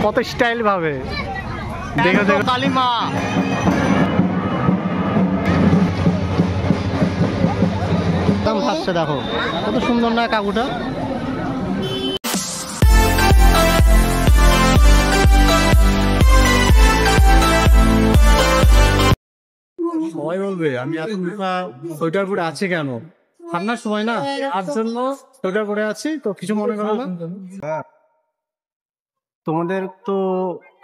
কত স্টাইল ভাবে দেখো দেখো কালিমা একদম ভাসছে দেখো কত সুন্দর না কাকুটা। সবাই বলবে আমি এত সোয়েটার পরে আছি কেন, ঠান্ডার সময় না তার জন্য সোয়েটার পরে আছি, তো কিছু মনে করো না। তোমাদের তো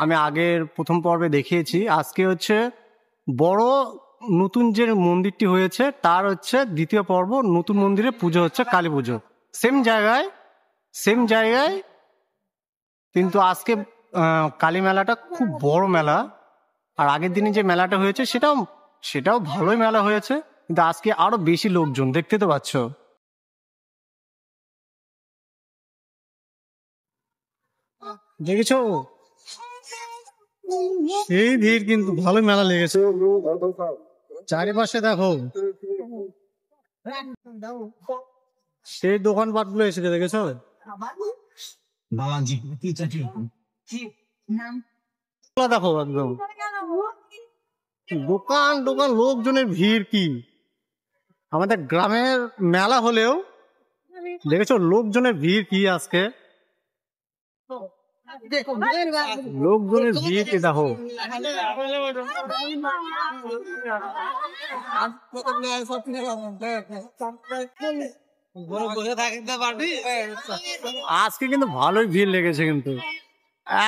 আমি আগের প্রথম পর্বে দেখিয়েছি, আজকে হচ্ছে বড় নতুন যে মন্দিরটি হয়েছে তার হচ্ছে দ্বিতীয় পর্ব, নতুন মন্দিরে পুজো হচ্ছে, কালী পুজো সেম জায়গায় কিন্তু আজকে কালী মেলাটা খুব বড় মেলা। আর আগের দিনে যে মেলাটা হয়েছে সেটাও ভালোই মেলা হয়েছে, কিন্তু আজকে আরো বেশি লোকজন দেখতে তো পাচ্ছ। দেখেছো সেই ভিড়, কিন্তু ভালোই মেলা লেগেছে। চারিপাশে দেখো সেই দোকানপাট গুলো এসেছে, দেখেছো দেখো একদম দোকান লোকজনের ভিড় কি। আমাদের গ্রামের মেলা হলেও দেখেছো লোকজনের ভিড় কি, আজকে লোকজনের ভিড় কি দেখো। আজকে কিন্তু ভালোই ভিড় লেগেছে, কিন্তু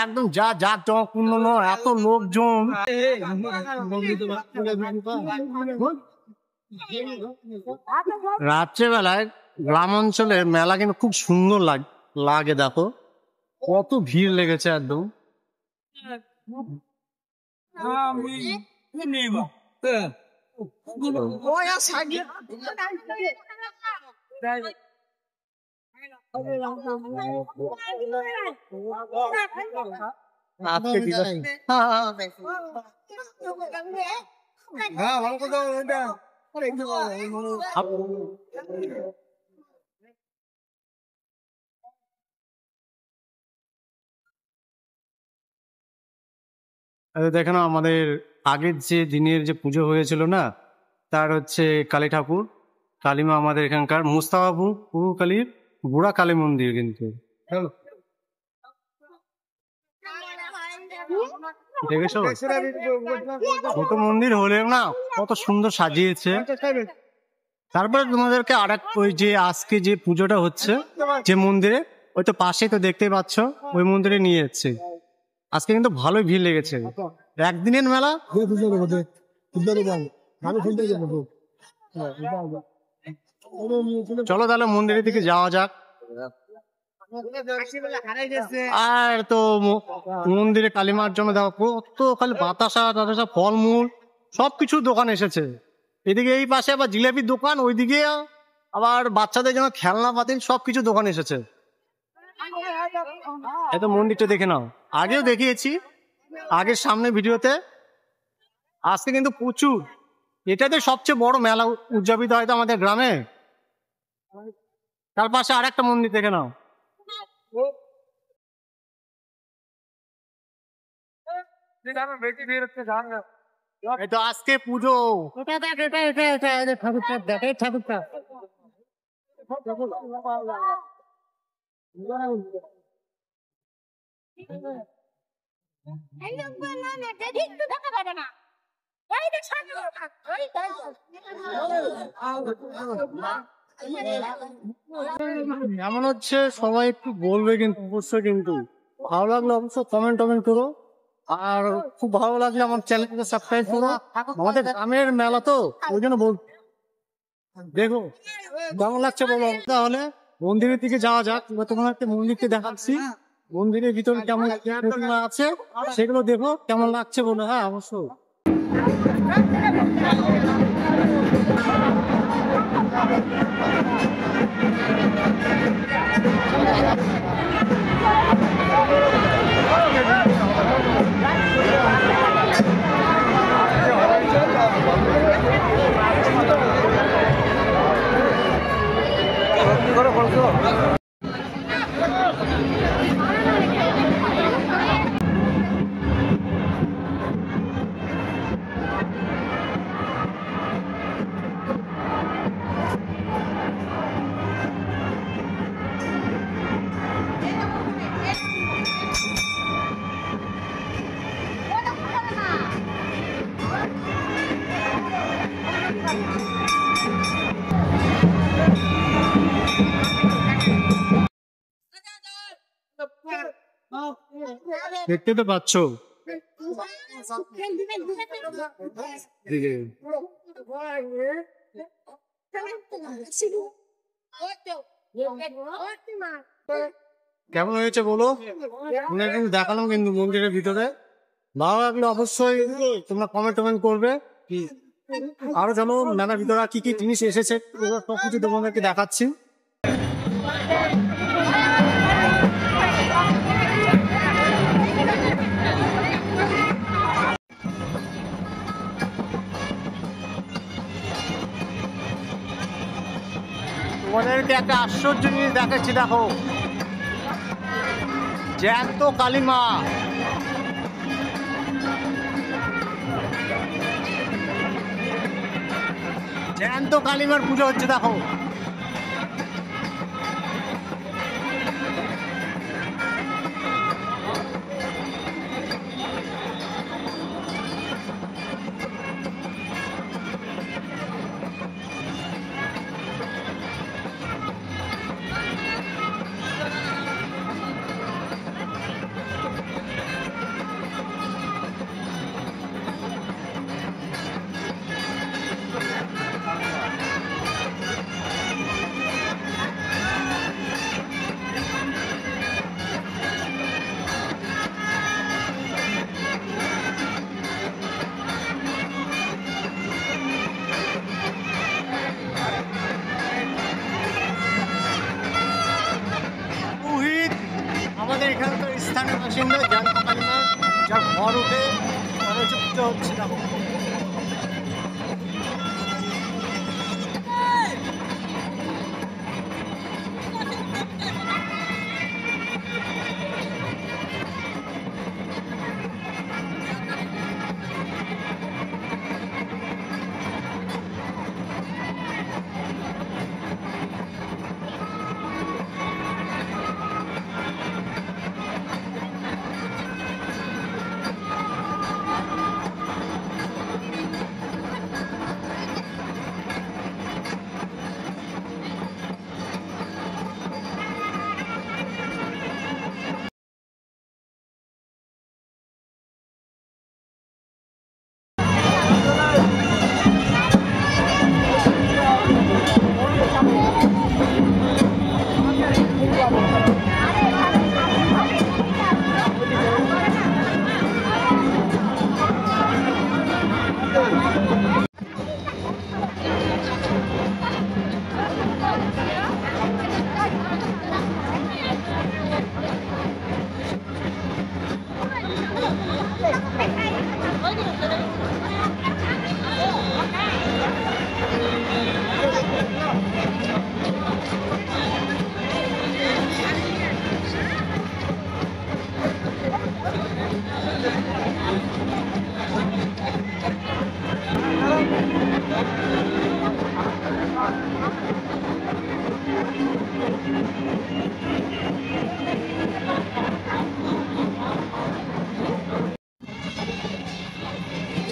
একদম যা জমকপূর্ণ নয়, এত লোকজন। রাত্রেবেলায় গ্রাম অঞ্চলের মেলা কিন্তু খুব সুন্দর লাগে দেখো কত ভিড় লেগেছে একদম। দেখেন আমাদের আগের যে দিনের যে পুজো হয়েছিল না, তার হচ্ছে কালী ঠাকুর কালীমা, আমাদের এখানকার মুস্তাফাপুর পুরকালীর বুড়া কালী মন্দির। কিন্তু দেখেছো ছোট মন্দির হলেও না কত সুন্দর সাজিয়েছে। তারপরে তোমাদেরকে আরেক ওই যে আজকে যে পুজোটা হচ্ছে যে মন্দিরে, ওই তো পাশে তো দেখতেই পাচ্ছ, ওই মন্দিরে নিয়ে যাচ্ছে। আজকে কিন্তু ভালোই ভিড় লেগেছে, একদিনের মেলা। চলো তাহলে মন্দিরের দিকে যাওয়া যাক। আর তো মন্দিরে কালীমার জন্য দেখো কত খালি বাতাসা টাতাসা ফলমূল সবকিছু দোকান এসেছে। এদিকে এই পাশে আবার জিলাপির দোকান, ওইদিকে আবার বাচ্চাদের জন্য খেলনা পাতিল সবকিছু দোকান এসেছে। এত মন্দিরটা দেখে নাও, আগেও দেখিয়েছি আগের সামনে ভিডিওতে। আজকে কিন্তু প্রচুর, এটাতে সবচেয়ে বড় মেলা উদযাপিত হয়তো আমাদের গ্রামে। তার পাশে আর একটা মন্দির দেখে নাও। এই তো আজকে পুজো, ঠাকুরটা এমন হচ্ছে সবাই একটু বলবে, কিন্তু অবশ্যই কিন্তু ভালো লাগলে অবশ্যই কমেন্ট করো। আর খুব ভালো লাগলে আমার চ্যানেলকে সাবস্ক্রাইব করো। আমাদের গ্রামের মেলা তো ওই জন্য দেখো কেমন লাগছে বলো। তাহলে মন্দিরের দিকে যাওয়া যাক। তোমার একটা মন্দিরকে দেখাচ্ছি, মন্দিরের ভিতরে কেমন আছে সেগুলো দেখো কেমন লাগছে বলো। হ্যাঁ অবশ্যই। দেখতে তো পাচ্ছ। কেমন হয়েছে বলো? দেখালাম কিন্তু মন্দিরের ভিতরে, ভালো লাগলে অবশ্যই তোমরা কমেন্ট করবে। আরো জানো মেলার ভিতরে কি কি জিনিস এসেছে সবকিছু তোমাদেরকে দেখাচ্ছি। তোমাদেরকে একটা আশ্চর্য জিনিস দেখাচ্ছি, দেখো জ্যান্ত কালীমা। জ্যান্ত কালীমার পুজো হচ্ছে দেখো। আমাদের এখানকার স্থানীয় বাসিন্দা জ্যান্ত কালীমা, যার ঘর উঠে পুজো হচ্ছে দেখো।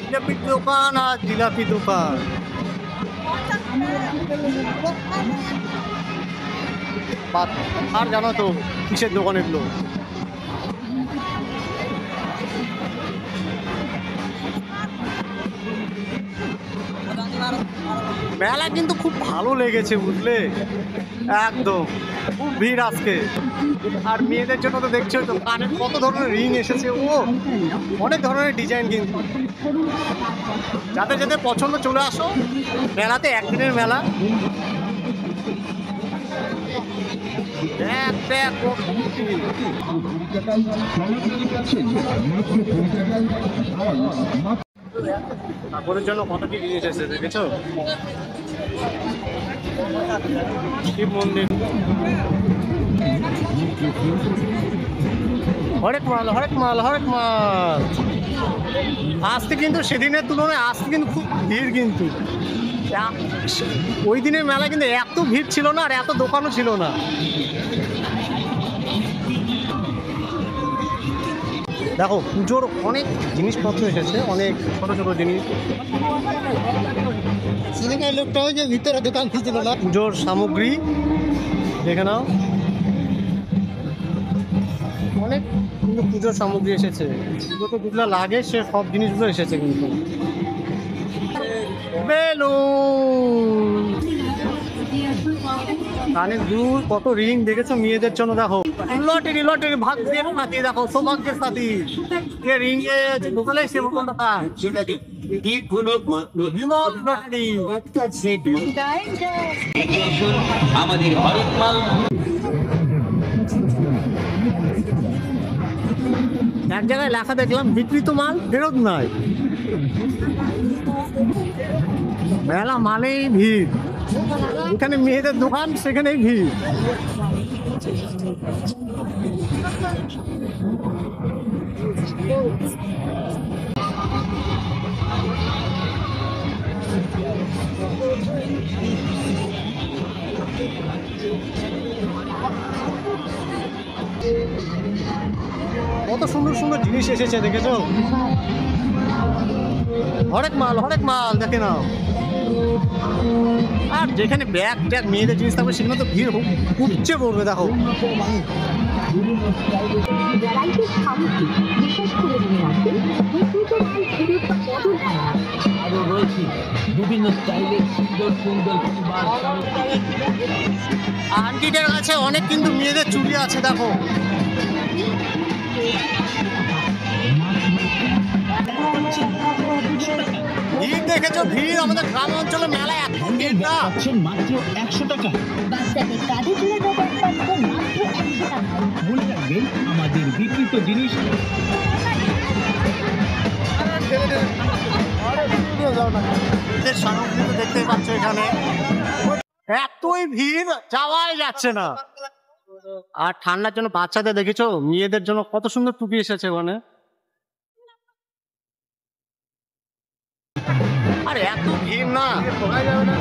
জিলাপির দোকান আর জিলাপি দোকান। আর জানো তো কিসের দোকান এগুলো? মেলা কিন্তু খুব ভালো লেগেছে বুঝলে, একদম খুব ভিড় আজকে। আর মেয়েদের জন্য তো দেখছো তো কানের কত ধরনের রিং এসেছে, ও অনেক ধরনের ডিজাইন। কিন্তু যাদের যাদের পছন্দ চলে আসো, মেলাতে একদিনের মেলা। ঠাকুরের জন্য কত কি জিনিস এসেছে দেখেছো? শিব মন্দির, হরেক মাল হরেক মাল হরেক মাল। আজকে কিন্তু সেদিনের তুলনায় আজকে কিন্তু খুব ভিড়। কিন্তু ওই দিনের মেলা কিন্তু এত ভিড় ছিল না, আর এত দোকানও ছিল না। দেখো পুজোর অনেক জিনিসপত্র এসেছে, অনেক ছোট ছোট জিনিস। লোকটা ওই যে ভিতরে দোকান খুঁজছিল না, পুজোর সামগ্রী দেখে নাও। অনেক কিন্তু পুজোর সামগ্রী এসেছে, পুজোতে যেগুলো লাগে সে সব জিনিসগুলো এসেছে কিন্তু। বেলুন, কানের দুল, কত রিং দেখেছো মেয়েদের জন্য। দেখো লটারি, লটারি ভাগ্যের সাথী, দেখো সৌভাগ্যের সাথী, যে রিং এ ঢুকলে সে কোনটা আমাদের হরেক মাল। এক জায়গায় লেখা দেখলাম বিক্রিত মাল ফেরত নাই। মেলা মানেই ভিড়, এখানে মেয়েদের দোকান সেখানেই ভিড়। কত সুন্দর সুন্দর জিনিস এসেছে দেখেছো, হরেক মাল, হরেক মাল দেখে নাও। আর যেখানে ব্যাগ ট্যাগ মেয়েদের জিনিস থাকবে সেখানে তো ভিড় উপচে পড়বে। দেখো আরো রয়েছে বিভিন্ন স্টাইলের সুন্দর সুন্দর আন্টিদের কাছে অনেক কিন্তু মেয়েদের চুড়ি আছে। দেখো ভিড় দেখেছো, ভিড় আমাদের গ্রাম অঞ্চলে মেলায় এত ভিড় না। মাত্র 100 টাকা। মনে রাখবেন আমাদের বিক্রিত জিনিস। সামগ্রী তো দেখতেই পাচ্ছ, এখানে এতই ভিড় যাওয়াই যাচ্ছে না। আর ঠান্ডার জন্য বাচ্চাদের দেখেছো, মেয়েদের জন্য কত সুন্দর টুপি এসেছে ওখানে। আরে এত ভিড় না, ঢোকা যাবে না।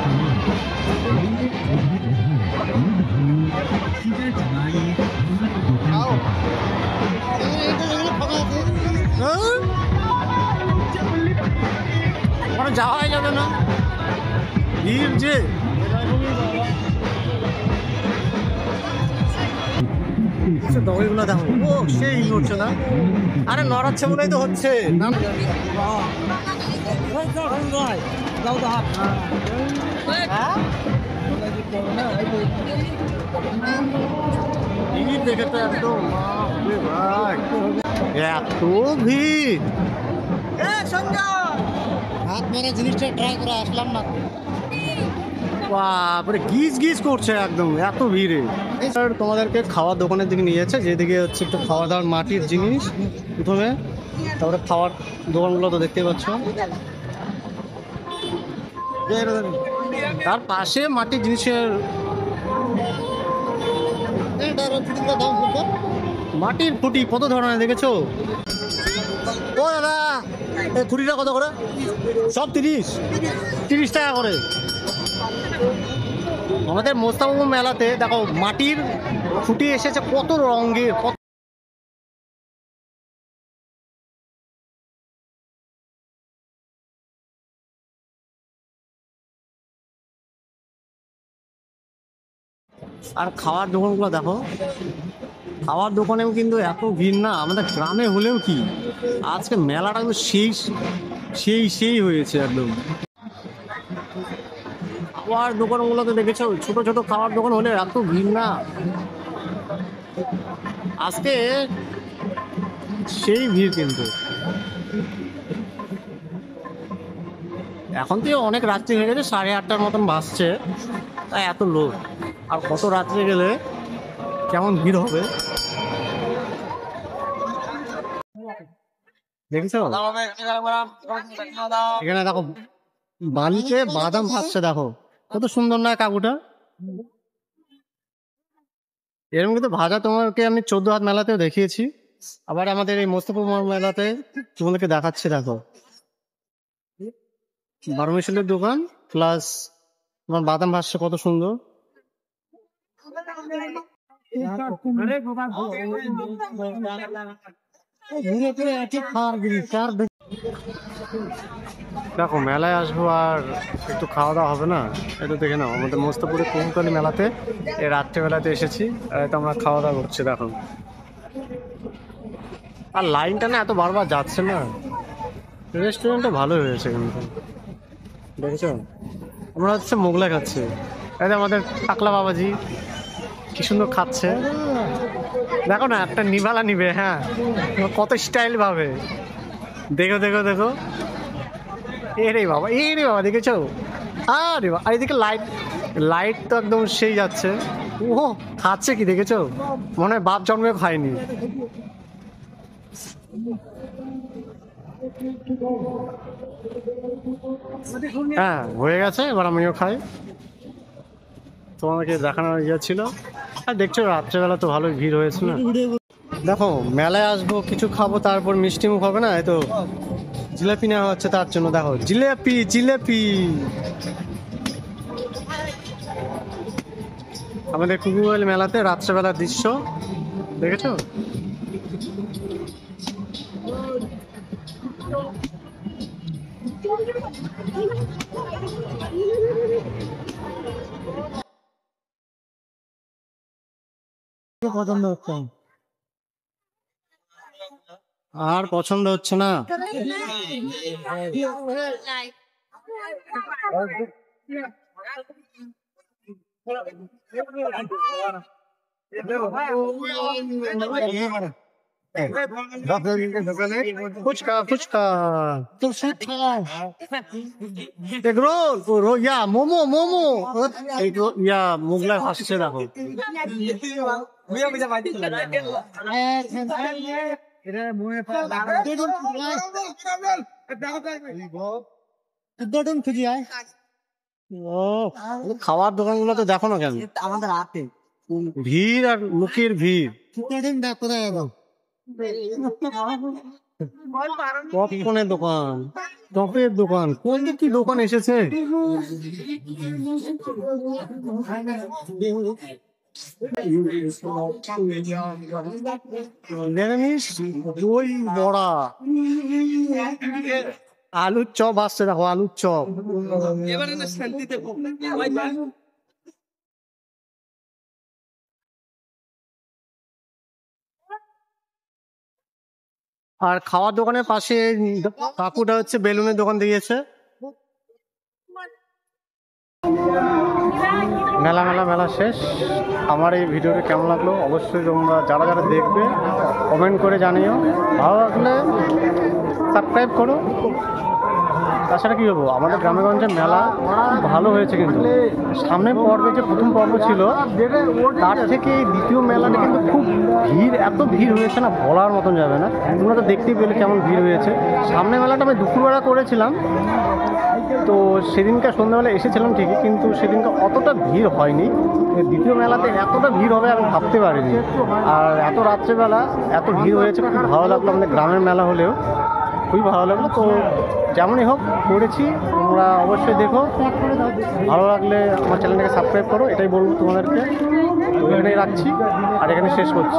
ওখানে যাওয়াই যাবে না, ভিড় যে। দড়িগুলো দেখো, ও সেই হচ্ছে না, আরে নড়াচ্ছে বলেই তো হচ্ছে। ভিড় দেখে তো একদম ভাই, এত ভিড়। হাত মেরে জিনিসটা ট্রাই করে আসলাম না, বাপরে গিজ গিজ করছে একদম এত ভিড়ে। স্যার তোমাদেরকে খাওয়ার দোকানের দিকে নিয়ে যাচ্ছে, যেদিকে হচ্ছে একটু খাওয়া দাওয়ার মাটির জিনিস প্রথমে, তারপরে খাওয়ার দোকানগুলো তো দেখতেই পাচ্ছ, তার পাশে মাটির জিনিসের মাটির ফুটি কত ধরনের দেখেছো। ও দাদা, ফুটিটা কত করে? সব 30 টাকা করে। আমাদের মোস্তাবাবু মেলাতে দেখো মাটির ফুটি এসেছে কত রঙের, আর খাওয়ার দোকানগুলো দেখো, খাওয়ার দোকানেও কিন্তু এত ভিড় না। আমাদের গ্রামে হলেও কি আজকে মেলাটা কিন্তু সেই হয়েছে একদম। খাওয়ার দোকানগুলোতে দেখেছো, ছোট ছোট খাওয়ার দোকান হলে এত ভিড় না। আজকে সেই ভিড় কিন্তু। এখন তো অনেক রাত্রি হয়ে গেছে, 8:30টার মতন বাজছে, তাই এত লোক। আর কত রাত্রে গেলে কেমন ভিড় হবে দেখেছো। এখানে দেখো বালিতে বাদাম ভাসছে, দেখো কত সুন্দর না কাকুটা। এরকম কিন্তু ভাজা তোমাকে আমি 14 হাত মেলাতেও দেখিয়েছি, আবার আমাদের এই মোস্তফা মেলাতে তোমাদেরকে দেখাচ্ছি। দেখো 12 মিশালের দোকান, প্লাস তোমার বাদাম ভাসছে কত সুন্দর। দেখো মেলায় আসবো আর একটু খাওয়া দাওয়া হবে না, একটু দেখে নাও আমাদের মোস্তাপুরে কুমকালী মেলাতে এই রাত্রেবেলাতে এসেছি, আর তো আমরা খাওয়া দাওয়া করছি। দেখো আর লাইনটা না এত বারবার যাচ্ছে না। রেস্টুরেন্টটা ভালো হয়েছে কিন্তু, দেখেছো? আমরা হচ্ছে মোগলাই খাচ্ছি, এই যে আমাদের টাকলা বাবাজি কি সুন্দর খাচ্ছে। দেখো না, একটা নিভালা নিবে, হ্যাঁ কত স্টাইল ভাবে, দেখো দেখো দেখো। এ রে বাবা, দেখেছো? আরে বাবা, আর এদিকে লাইট, লাইট তো একদম সেই যাচ্ছে। ও খাচ্ছে কি দেখেছো? মনে হয় বাপ জন্মেও খায়নি। হ্যাঁ হয়ে গেছে, এবার আমিও খাই। তোমাকে দেখানোর ইয়ে ছিল। আর দেখছো রাত্রেবেলা তো ভালোই ভিড় হয়েছে না। দেখো মেলায় আসবো, কিছু খাবো, তারপর মিষ্টি মুখ হবে না, এই তো জিলাপি নেওয়া হচ্ছে তার জন্য। দেখো জিলেপি জিলেপি, আমাদের কুকুরওয়ালি মেলাতে রাত্রেবেলার দৃশ্য দেখেছো? পছন্দ হচ্ছে আর পছন্দ হচ্ছে না। ফুচকা ফুচকা এগরোল, ইয়া মোমো মোমো, ইয়া মোগলাই আসছে দেখো। ও খাওয়ার দোকানগুলো তো দেখো না কেন, আমাদের হাতে ভিড় আর লোকের ভিড়। পপকর্নের দোকান, টপের দোকান, কোন কি দোকান এসেছে। নিরামিষ দই বড়া, আলুর চপ আসছে দেখো, আলুর চপ। আর খাওয়ার দোকানের পাশে কাকুটা হচ্ছে বেলুনের দোকান দিয়েছে। মেলা মেলা মেলা শেষ। আমার এই ভিডিওটা কেমন লাগলো অবশ্যই তোমরা যারা যারা দেখবে কমেন্ট করে জানিও। ভালো লাগলে সাবস্ক্রাইব করো। তাছাড়া কি বলবো, আমাদের গ্রামেগঞ্জে মেলা ভালো হয়েছে, কিন্তু সামনের পর্বে যে প্রথম পর্ব ছিল তার থেকে এই দ্বিতীয় মেলাটা কিন্তু খুব ভিড়, এত ভিড় হয়েছে না বলার মতন যাবে না। তোমরা তো দেখতেই পেলে কেমন ভিড় হয়েছে। সামনের মেলাটা আমি দুপুরবেলা করেছিলাম, তো সেদিনকার সন্ধ্যাবেলা এসেছিলাম ঠিকই, কিন্তু সেদিনকে অতটা ভিড় হয়নি। দ্বিতীয় মেলাতে এতটা ভিড় হবে আমি ভাবতে পারিনি। আর এত রাত্রেবেলা এত ভিড় হয়েছে, খুব ভালো লাগলো। আমাদের গ্রামের মেলা হলেও খুবই ভালো লাগলো। তো যেমনই হোক করেছি, তোমরা অবশ্যই দেখো। ভালো লাগলে আমার চ্যানেলটাকে সাবস্ক্রাইব করো, এটাই বলবো তোমাদেরকে। তো এখানেই রাখছি আর এখানে শেষ করছি।